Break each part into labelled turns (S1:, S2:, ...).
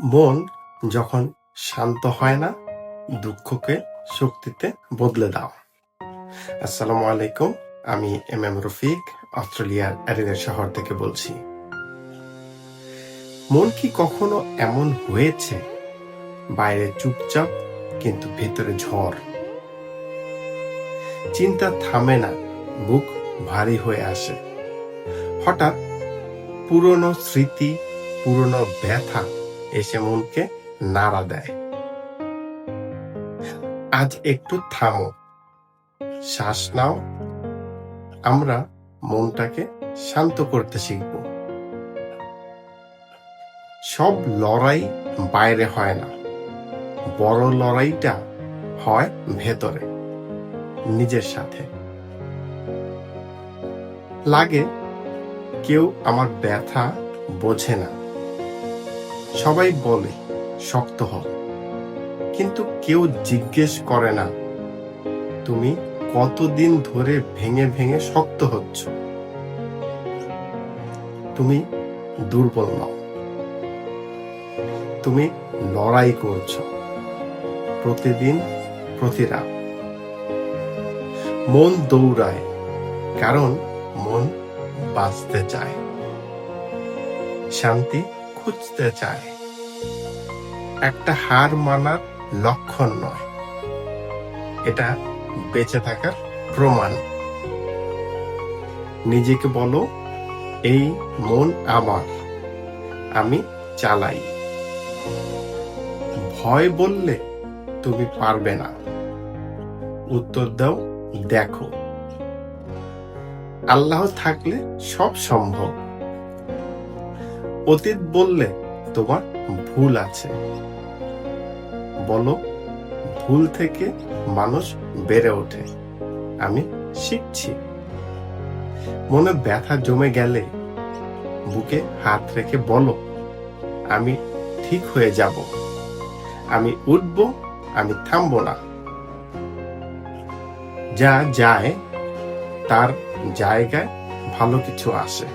S1: মন যখন শান্ত হয় না, দুঃখকে শক্তিতে বদলে দাও। আসসালামু আলাইকুম, আমি এম রফিক, অস্ট্রেলিয়ার অ্যাডিলেড শহর থেকে বলছি। মন কি কখনো এমন হয়েছে, বাইরে চুপচাপ কিন্তু ভেতরে ঝড়? চিন্তা থামে না, বুক ভারী হয়ে আসে। হঠাৎ পুরনো স্মৃতি, পুরনো ব্যথা এসে মনকে নাড়া দেয়। আজ একটু থামো, শ্বাস নাও। আমরা মনটাকে শান্ত করতে শিখব। সব লড়াই বাইরে হয় না, বড় লড়াইটা হয় ভেতরে, নিজের সাথে। লাগে কেউ আমার ব্যথা বোঝে না, সবাই বলে শক্ত হও, কিন্তু কেউ জিজ্ঞেস করে না তুমি কতদিন ধরে ভেঙে ভেঙে শক্ত হচ্ছ। তুমি দুর্বল নও, তুমি লড়াই করছো প্রতিদিন, প্রতি রাত। মন দৌড়ায় কারণ মন বাঁচতে চায়, শান্তি খুঁজতে চায়। একটা হার মানার লক্ষণ নয়, এটা বেঁচে থাকার প্রমাণ। নিজেকে বলো, এই মন আমার, আমি চালাই। ভয় বললে তুমি পারবে না, উত্তর দাও, দেখো আল্লাহ থাকলে সব সম্ভব। অতীত বললে তোমার ভুল আছে, বলো ভুল থেকে মানুষ বেড়ে ওঠে, আমি শিখছি। মনে ব্যথা জমে গেলে বুকে হাত রেখে বলো, আমি ঠিক হয়ে যাব, আমি উঠব, আমি থামবো না। যা যায় তার জায়গায় ভালো কিছু আসে।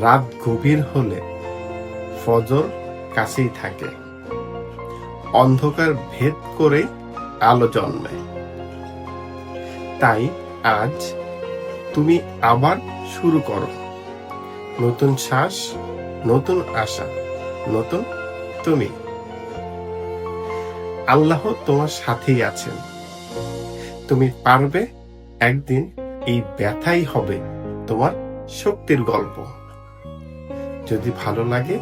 S1: রাত গভীর হলে ফজর কাছেই থাকে, অন্ধকার ভেদ করে আলো জন্মে। তাই আজ তুমি আবার শুরু করো, নতুন শ্বাস, নতুন আশা, নতুন তুমি। আল্লাহ তোমার সাথেই আছেন, তুমি পারবে। একদিন এই ব্যথাই হবে তোমার শক্তির গল্প। যদি ভালো লাগে